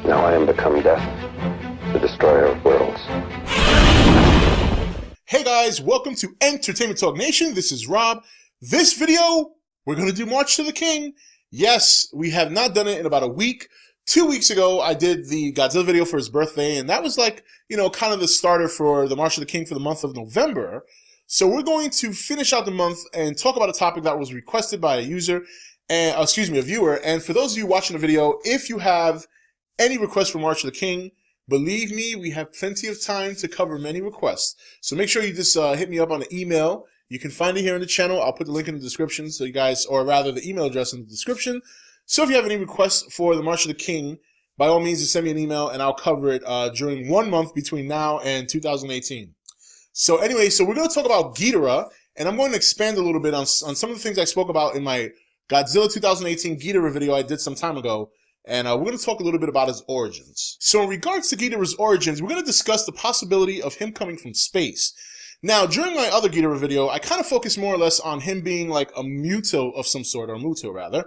Now I am become death, the destroyer of worlds. Hey guys, welcome to Entertainment Talk Nation. This is Rob. This video, we're going to do March to the King. Yes, we have not done it in about a week. 2 weeks ago, I did the Godzilla video for his birthday, and that was like, kind of the starter for the March to the King for the month of November. So we're going to finish out the month and talk about a topic that was requested by a user, and a viewer. And for those of you watching the video, if you have any requests for March to the King, believe me, we have plenty of time to cover many requests. So make sure you just hit me up on the email. You can find it here in the channel. I'll put the link in the description so you guys, or rather the email address in the description. So if you have any requests for the March of the King, by all means, just send me an email and I'll cover it during 1 month between now and 2018. So anyway, so we're going to talk about Ghidorah, and I'm going to expand a little bit on some of the things I spoke about in my Godzilla 2018 Ghidorah video I did some time ago. And we're going to talk a little bit about his origins. So in regards to Ghidorah's origins, we're going to discuss the possibility of him coming from space. Now, during my other Ghidorah video, I kind of focused more or less on him being like a MUTO of some sort, or MUTO rather.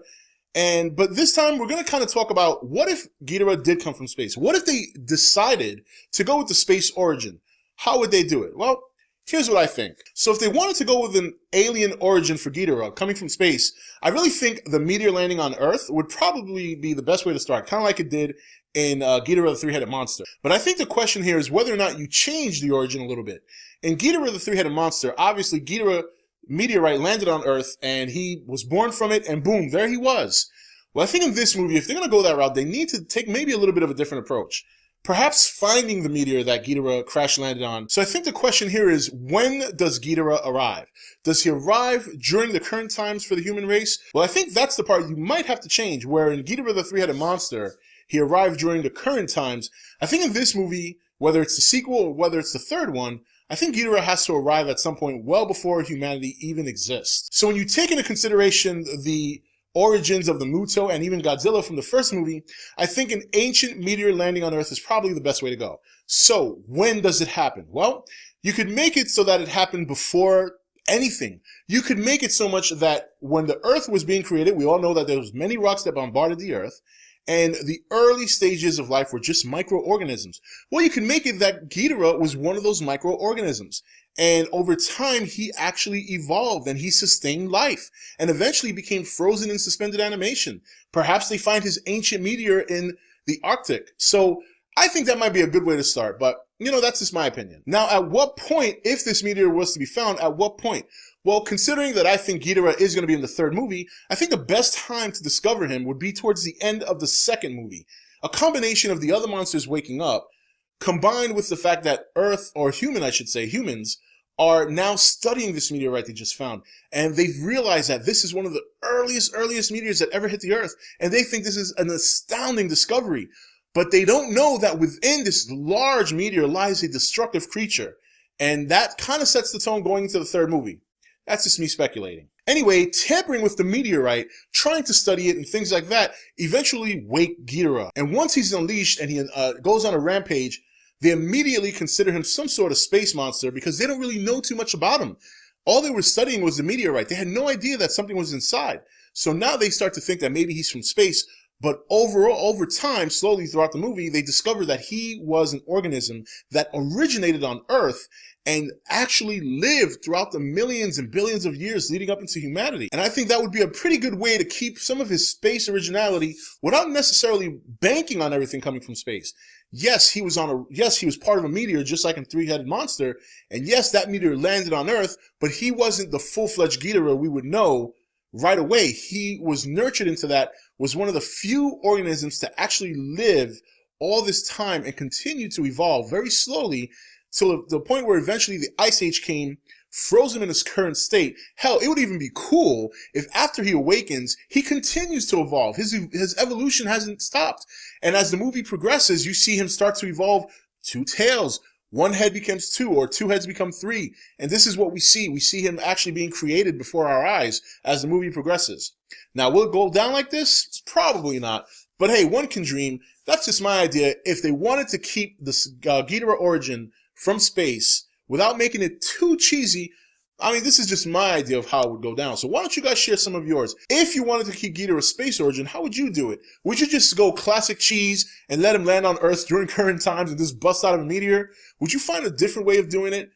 But this time, we're going to kind of talk about what if Ghidorah did come from space? What if they decided to go with the space origin? How would they do it? Well, here's what I think. So if they wanted to go with an alien origin for Ghidorah, coming from space, I really think the meteor landing on Earth would probably be the best way to start, kind of like it did in Ghidorah the Three-Headed Monster. But I think the question here is whether or not you change the origin a little bit. In Ghidorah the Three-Headed Monster, obviously Ghidorah meteorite landed on Earth and he was born from it, and boom, there he was. Well, I think in this movie, if they're going to go that route, they need to take maybe a little bit of a different approach. Perhaps finding the meteor that Ghidorah crash landed on. So I think the question here is, when does Ghidorah arrive? Does he arrive during the current times for the human race? Well, I think that's the part you might have to change, where in Ghidorah the Three-Headed Monster, he arrived during the current times. I think in this movie, whether it's the sequel or whether it's the third one, I think Ghidorah has to arrive at some point well before humanity even exists. So when you take into consideration the origins of the MUTO and even Godzilla from the first movie, I think an ancient meteor landing on Earth is probably the best way to go. So when does it happen? Well, you could make it so that it happened before anything. You could make it so much that when the Earth was being created, we all know that there was many rocks that bombarded the Earth, and the early stages of life were just microorganisms. Well, you can make it that Ghidorah was one of those microorganisms. And over time, he actually evolved and he sustained life and eventually became frozen in suspended animation. Perhaps they find his ancient meteor in the Arctic. So I think that might be a good way to start, but that's just my opinion. Now, at what point, if this meteor was to be found, at what point? Well, considering that I think Ghidorah is going to be in the third movie, I think the best time to discover him would be towards the end of the second movie. A combination of the other monsters waking up, combined with the fact that Earth, or humans, are now studying this meteorite they just found. And they've realized that this is one of the earliest meteors that ever hit the Earth. And they think this is an astounding discovery. But they don't know that within this large meteor lies a destructive creature. And that kind of sets the tone going into the third movie. That's just me speculating. Anyway, tampering with the meteorite, trying to study it and things like that, eventually wake Ghidorah. And once he's unleashed and he goes on a rampage, they immediately consider him some sort of space monster because they don't really know too much about him. All they were studying was the meteorite. They had no idea that something was inside. So now they start to think that maybe he's from space. But over time, slowly throughout the movie, they discover that he was an organism that originated on Earth and actually lived throughout the millions and billions of years leading up into humanity. And I think that would be a pretty good way to keep some of his space originality without necessarily banking on everything coming from space. Yes, he was part of a meteor, just like in Three-Headed Monster. And yes, that meteor landed on Earth, but he wasn't the full-fledged Ghidorah we would know right away. He was nurtured into that, was one of the few organisms to actually live all this time and continue to evolve very slowly till the point where eventually the Ice Age came, froze him in his current state. Hell, it would even be cool if after he awakens, he continues to evolve. His evolution hasn't stopped. And as the movie progresses, you see him start to evolve 2 tails. 1 head becomes 2, or 2 heads become 3. And this is what we see. We see him actually being created before our eyes as the movie progresses. Now, will it go down like this? Probably not. But hey, one can dream. That's just my idea. If they wanted to keep this Ghidorah origin from space without making it too cheesy, I mean, this is just my idea of how it would go down. So why don't you guys share some of yours? If you wanted to keep Ghidorah's space origin, how would you do it? Would you just go classic cheese and let him land on Earth during current times and just bust out of a meteor? Would you find a different way of doing it?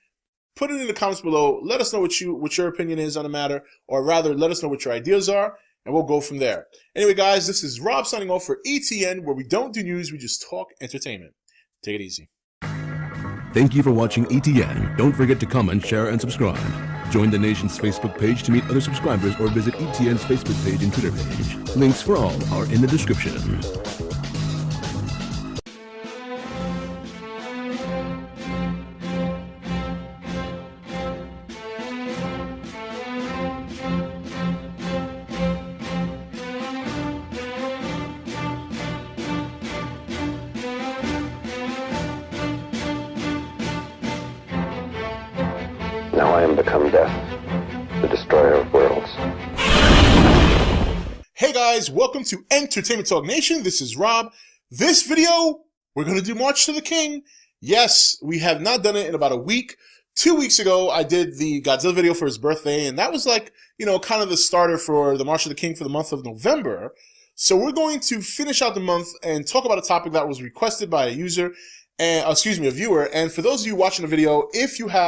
Put it in the comments below. Let us know what your opinion is on the matter, or rather, let us know what your ideas are, and we'll go from there. Anyway, guys, this is Rob signing off for ETN, where we don't do news, we just talk entertainment. Take it easy. Thank you for watching ETN. Don't forget to comment, share, and subscribe. Join the nation's Facebook page to meet other subscribers or visit ETN's Facebook page and Twitter page. Links for all are in the description. Now I am become death, the destroyer of worlds. Hey guys, welcome to Entertainment Talk Nation. This is Rob. This video, we're going to do March to the King. Yes, we have not done it in about a week. 2 weeks ago, I did the Godzilla video for his birthday, and that was like, you know, kind of the starter for the March to the King for the month of November. So we're going to finish out the month and talk about a topic that was requested by a user, and a viewer. And for those of you watching the video, if you have